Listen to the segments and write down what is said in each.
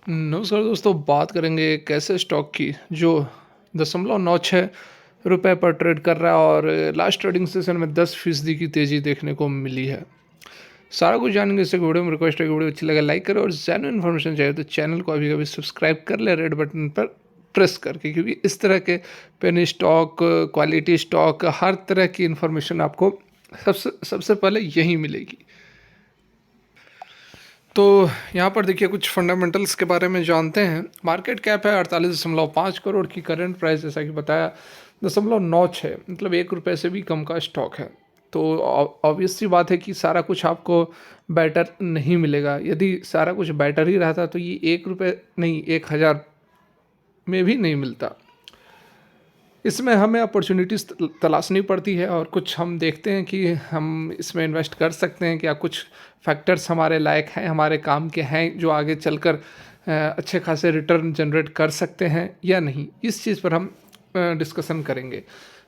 नमस्कार दोस्तों, बात करेंगे एक ऐसे स्टॉक की जो 0.96 रुपये पर ट्रेड कर रहा है और लास्ट ट्रेडिंग सेशन में 10% की तेज़ी देखने को मिली है। सारा कुछ जानेंगे इससे वीडियो में। रिक्वेस्ट है कि वीडियो अच्छी लगे लाइक करें और जेन्युइन इन्फॉर्मेशन चाहिए तो चैनल को अभी कभी सब्सक्राइब कर ले रेड बटन पर प्रेस करके, क्योंकि इस तरह के पेनी स्टॉक, क्वालिटी स्टॉक, हर तरह की इन्फॉर्मेशन आपको सबसे सबसे पहले यहीं मिलेगी। तो यहाँ पर देखिए कुछ फंडामेंटल्स के बारे में जानते हैं। मार्केट कैप है 48.5 करोड़ की, करंट प्राइस जैसा कि बताया 0.96, मतलब 1 रुपये से भी कम का स्टॉक है। तो ऑब्वियस सी बात है कि सारा कुछ आपको बेटर नहीं मिलेगा। यदि सारा कुछ बेटर ही रहता तो ये 1 रुपये नहीं 1,000 में भी नहीं मिलता। इसमें हमें अपॉर्चुनिटीज़ तलाशनी पड़ती है और कुछ हम देखते हैं कि हम इसमें इन्वेस्ट कर सकते हैं, क्या कुछ फैक्टर्स हमारे लायक हैं, हमारे काम के हैं, जो आगे चलकर अच्छे खासे रिटर्न जनरेट कर सकते हैं या नहीं। इस चीज़ पर हम डिस्कशन करेंगे।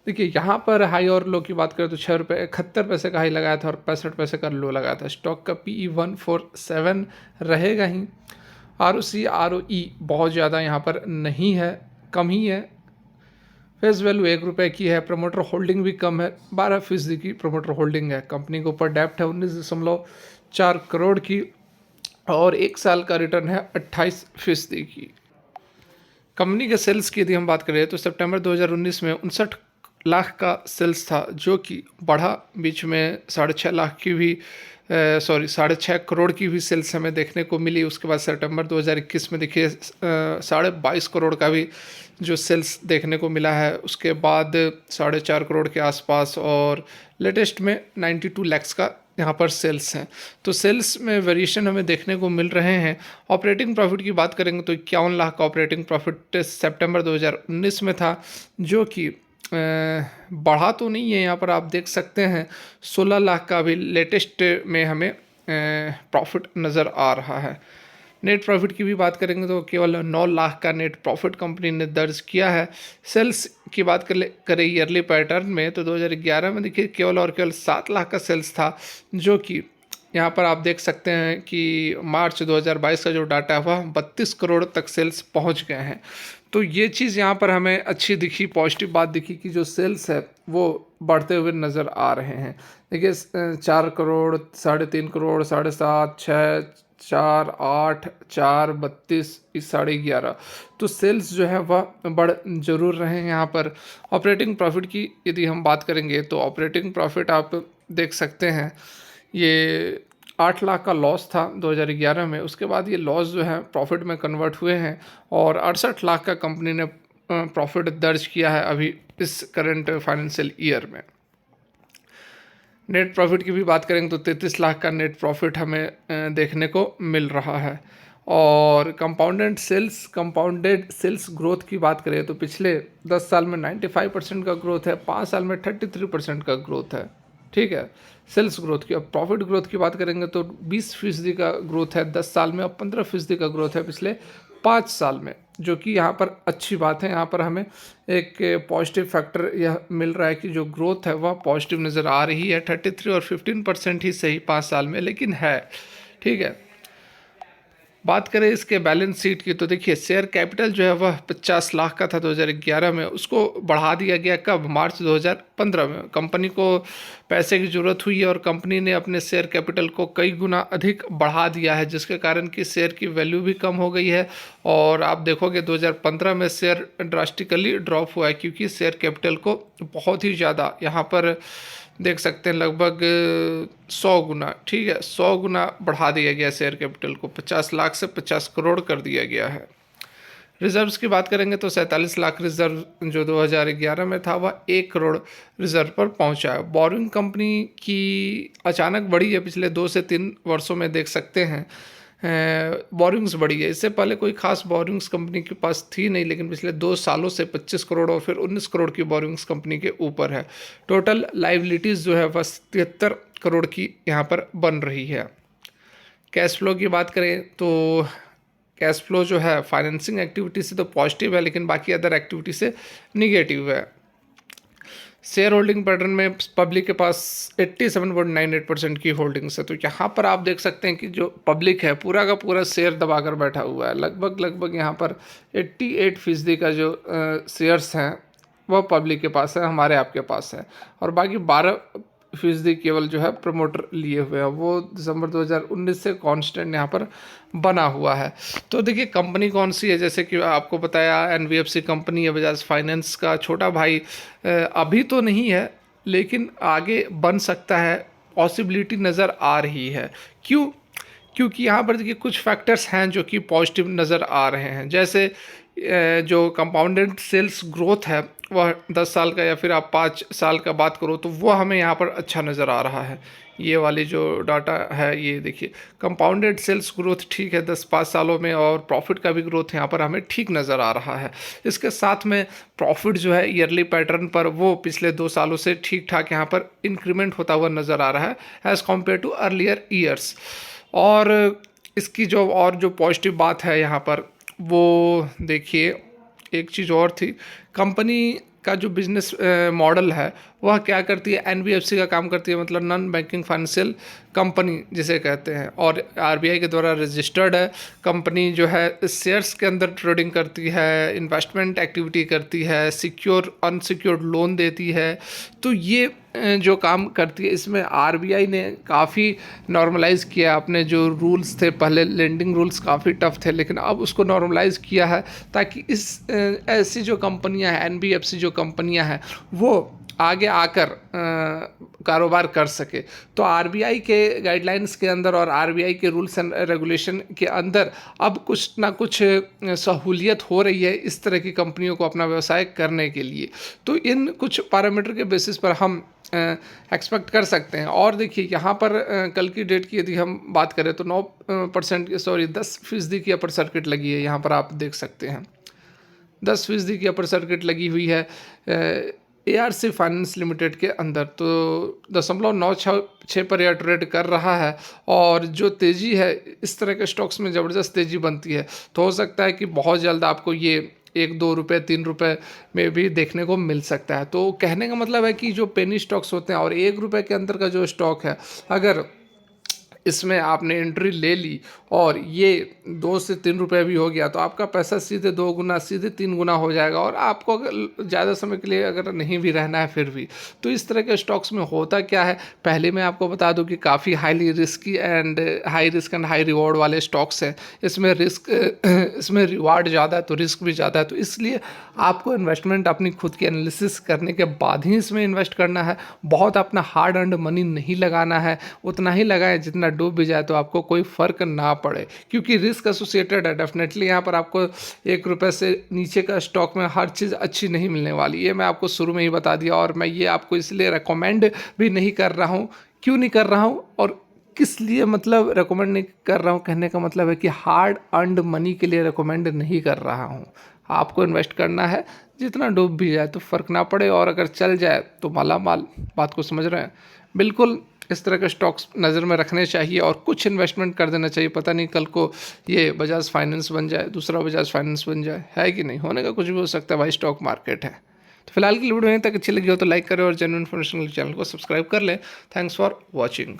देखिए यहाँ पर हाई और लो की बात करें तो 6 रुपये 71 पैसे का हाई लगाया था और 65 पैसे का लो लगाया था। स्टॉक का PE 147 रहेगा ही। ROC ROE बहुत ज़्यादा यहाँ पर नहीं है, कम ही है। फेस वैल्यू 1 रुपये की है। प्रमोटर होल्डिंग भी कम है, 12% की प्रमोटर होल्डिंग है। कंपनी के ऊपर डेप्ट है 19.4 करोड़ की और 1 साल का रिटर्न है 28% की। कंपनी के सेल्स की यदि हम बात करें तो सितंबर 2019 में 59 लाख का सेल्स था, जो कि बढ़ा। बीच में 6.5 लाख की भी 6.5 करोड़ की भी सेल्स हमें देखने को मिली। उसके बाद सितंबर 2021 में देखिए 22.5 करोड़ का भी जो सेल्स देखने को मिला है। उसके बाद 4.5 करोड़ के आसपास और लेटेस्ट में 92 लैक्स का यहाँ पर सेल्स हैं। तो सेल्स में वेरिएशन हमें देखने को मिल रहे हैं। ऑपरेटिंग प्रॉफिट की बात करेंगे तो 51 लाख का ऑपरेटिंग प्रॉफिट सितंबर 2019 में था, जो कि बढ़ा तो नहीं है। यहाँ पर आप देख सकते हैं 16 लाख का भी लेटेस्ट में हमें प्रॉफिट नज़र आ रहा है। नेट प्रॉफिट की भी बात करेंगे तो केवल 9 लाख का नेट प्रॉफिट कंपनी ने दर्ज किया है। सेल्स की बात करें ईयरली पैटर्न में तो 2011 में देखिए केवल और केवल 7 लाख का सेल्स था, जो कि यहाँ पर आप देख सकते हैं कि मार्च 2022 का जो डाटा है वह 32 करोड़ तक सेल्स पहुँच गए हैं। तो ये चीज़ यहाँ पर हमें अच्छी दिखी, पॉजिटिव बात दिखी कि जो सेल्स है वो बढ़ते हुए नज़र आ रहे हैं। देखिए 4 करोड़, 3.5 करोड़, 7.5, 6, 4, 8, 4, 32, 11.5, तो सेल्स जो है वह बढ़ जरूर रहे हैं। यहाँ पर ऑपरेटिंग प्रॉफिट की यदि हम बात करेंगे तो ऑपरेटिंग प्रॉफिट आप देख सकते हैं ये 8 लाख का लॉस था 2011 में। उसके बाद ये लॉस जो है प्रॉफिट में कन्वर्ट हुए हैं और 68 लाख का कंपनी ने प्रॉफिट दर्ज किया है अभी इस करंट फाइनेंशियल ईयर में। नेट प्रॉफिट की भी बात करेंगे तो 33 लाख का नेट प्रॉफिट हमें देखने को मिल रहा है। और कंपाउंडेड सेल्स ग्रोथ की बात करें तो पिछले 10 साल में 95% का ग्रोथ है, 5 साल में 33% का ग्रोथ है। ठीक है, सेल्स ग्रोथ की। अब प्रॉफिट ग्रोथ की बात करेंगे तो 20% का ग्रोथ है 10 साल में और 15% का ग्रोथ है पिछले 5 साल में, जो कि यहाँ पर अच्छी बात है। यहाँ पर हमें एक पॉजिटिव फैक्टर यह मिल रहा है कि जो ग्रोथ है वह पॉजिटिव नज़र आ रही है। 33 और 15% ही सही 5 साल में, लेकिन है। ठीक है, बात करें इसके बैलेंस शीट की तो देखिए शेयर कैपिटल जो है वह 50 लाख का था 2011 में, उसको बढ़ा दिया गया कब, मार्च 2015 में। कंपनी को पैसे की ज़रूरत हुई है और कंपनी ने अपने शेयर कैपिटल को कई गुना अधिक बढ़ा दिया है, जिसके कारण कि शेयर की वैल्यू भी कम हो गई है। और आप देखोगे 2015 में शेयर ड्रास्टिकली ड्रॉप हुआ है, क्योंकि शेयर कैपिटल को बहुत ही ज़्यादा यहाँ पर देख सकते हैं लगभग 100 गुना, ठीक है, 100 गुना बढ़ा दिया गया शेयर कैपिटल को। 50 लाख से 50 करोड़ कर दिया गया है। रिजर्व्स की बात करेंगे तो 47 लाख रिजर्व जो 2011 में था वह 1 करोड़ रिजर्व पर पहुंचा है। बोरिंग कंपनी की अचानक बढ़ी है पिछले 2 से 3 वर्षों में, देख सकते हैं बोरिंग्स बढ़ी है। इससे पहले कोई खास बोरिंग्स कंपनी के पास थी नहीं, लेकिन पिछले 2 सालों से 25 करोड़ और फिर 19 करोड़ की बोरिंग्स कंपनी के ऊपर है। टोटल लाइबिलिटीज़ जो है वह 73 करोड़ की यहाँ पर बन रही है। कैश फ्लो की बात करें तो कैश फ्लो जो है फाइनेंसिंग एक्टिविटी से तो पॉजिटिव है, लेकिन बाकी अदर एक्टिविटी से निगेटिव है। शेयर होल्डिंग पैटर्न में पब्लिक के पास 87.98% की होल्डिंग्स है। तो यहाँ पर आप देख सकते हैं कि जो पब्लिक है पूरा का पूरा शेयर दबाकर बैठा हुआ है। लगभग यहाँ पर 88% का जो शेयर्स हैं वह पब्लिक के पास है, हमारे आपके पास है, और बाकी 12% केवल जो है प्रमोटर लिए हुए हैं। वो दिसंबर 2019 से कांस्टेंट यहाँ पर बना हुआ है। तो देखिए कंपनी कौन सी है, जैसे कि आपको बताया एनबीएफसी कंपनी है, बजाज फाइनेंस का छोटा भाई। अभी तो नहीं है लेकिन आगे बन सकता है, पॉसिबिलिटी नज़र आ रही है। क्यों? क्योंकि यहाँ पर देखिए कुछ फैक्टर्स हैं जो कि पॉजिटिव नज़र आ रहे हैं। जैसे जो कंपाउंडेड सेल्स ग्रोथ है वह 10 साल का या फिर आप 5 साल का बात करो तो वह हमें यहाँ पर अच्छा नज़र आ रहा है। ये वाली जो डाटा है ये देखिए कंपाउंडेड सेल्स ग्रोथ ठीक है 10-5 सालों में, और प्रॉफिट का भी ग्रोथ यहाँ पर हमें ठीक नज़र आ रहा है। इसके साथ में प्रॉफिट जो है ईयरली पैटर्न पर वो पिछले 2 सालों से ठीक ठाक यहाँ पर इंक्रीमेंट होता हुआ नज़र आ रहा है as compare to earlier years. और इसकी जो पॉजिटिव बात है यहाँ पर वो देखिए एक चीज़ और थी, कंपनी का जो बिजनेस मॉडल है वह क्या करती है, एनबीएफसी का काम करती है, मतलब नॉन बैंकिंग फाइनेंशियल कंपनी जिसे कहते हैं, और आरबीआई के द्वारा रजिस्टर्ड है। कंपनी जो है शेयर्स के अंदर ट्रेडिंग करती है, इन्वेस्टमेंट एक्टिविटी करती है, सिक्योर अनसिक्योर्ड लोन देती है। तो ये जो काम करती है इसमें आरबीआई ने काफ़ी नॉर्मलाइज़ किया। अपने जो रूल्स थे पहले लेंडिंग रूल्स काफ़ी टफ थे, लेकिन अब उसको नॉर्मलाइज़ किया है ताकि इस ऐसी जो कंपनियां हैं, एनबीएफसी जो कंपनियां हैं वो आगे आकर कारोबार कर सके। तो आरबीआई के गाइडलाइंस के अंदर और आरबीआई के रूल्स एंड रेगुलेशन के अंदर अब कुछ ना कुछ सहूलियत हो रही है इस तरह की कंपनियों को अपना व्यवसाय करने के लिए। तो इन कुछ पैरामीटर के बेसिस पर हम एक्सपेक्ट कर सकते हैं। और देखिए यहाँ पर कल की डेट की यदि हम बात करें तो 10% की अपर सर्किट लगी है। यहाँ पर आप देख सकते हैं 10% की अपर सर्किट लगी हुई है एआरसी फाइनेंस लिमिटेड के अंदर। तो 0.96 पर यह ट्रेड कर रहा है, और जो तेज़ी है इस तरह के स्टॉक्स में ज़बरदस्त तेज़ी बनती है। तो हो सकता है कि बहुत जल्द आपको ये 1-2 रुपये 3 रुपये में भी देखने को मिल सकता है। तो कहने का मतलब है कि जो पेनी स्टॉक्स होते हैं और 1 रुपये के अंदर का जो स्टॉक है, अगर इसमें आपने एंट्री ले ली और ये 2 से 3 रुपये भी हो गया तो आपका पैसा सीधे 2 गुना सीधे 3 गुना हो जाएगा। और आपको अगर ज़्यादा समय के लिए अगर नहीं भी रहना है फिर भी, तो इस तरह के स्टॉक्स में होता क्या है, पहले मैं आपको बता दूं कि काफ़ी high risk and high reward वाले स्टॉक्स हैं। इसमें रिवार्ड ज़्यादा है तो रिस्क भी ज़्यादा है। तो इसलिए आपको इन्वेस्टमेंट अपनी खुद की एनालिसिस करने के बाद ही इसमें इन्वेस्ट करना है। बहुत अपना हार्ड अर्न्ड मनी नहीं लगाना है, उतना ही लगाएं जितना डूब भी जाए तो आपको कोई फ़र्क ना पड़े, क्योंकि रिस्क एसोसिएटेड है। डेफिनेटली यहाँ पर आपको 1 रुपये से नीचे का स्टॉक में हर चीज़ अच्छी नहीं मिलने वाली, ये मैं आपको शुरू में ही बता दिया। और मैं ये आपको इसलिए रेकमेंड भी नहीं कर रहा हूँ। क्यों नहीं कर रहा हूँ और किस लिए, मतलब रेकमेंड नहीं कर रहा हूँ, कहने का मतलब है कि हार्ड अर्न्ड मनी के लिए रेकमेंड नहीं कर रहा हूँ। आपको इन्वेस्ट करना है, जितना डूब भी जाए तो फ़र्क ना पड़े, और अगर चल जाए तो माला माल। बात को समझ रहे हैं? बिल्कुल इस तरह के स्टॉक्स नज़र में रखने चाहिए और कुछ इन्वेस्टमेंट कर देना चाहिए। पता नहीं कल को ये बजाज फाइनेंस बन जाए, दूसरा बजाज फाइनेंस बन जाए, है कि नहीं? होने का कुछ भी हो सकता है भाई, स्टॉक मार्केट है। तो फिलहाल की वीडियो यहीं तक अच्छी लगी हो तो लाइक करें और जेन्युइन इन्फॉर्मेशन के चैनल को सब्सक्राइब कर लें। Thanks for watching.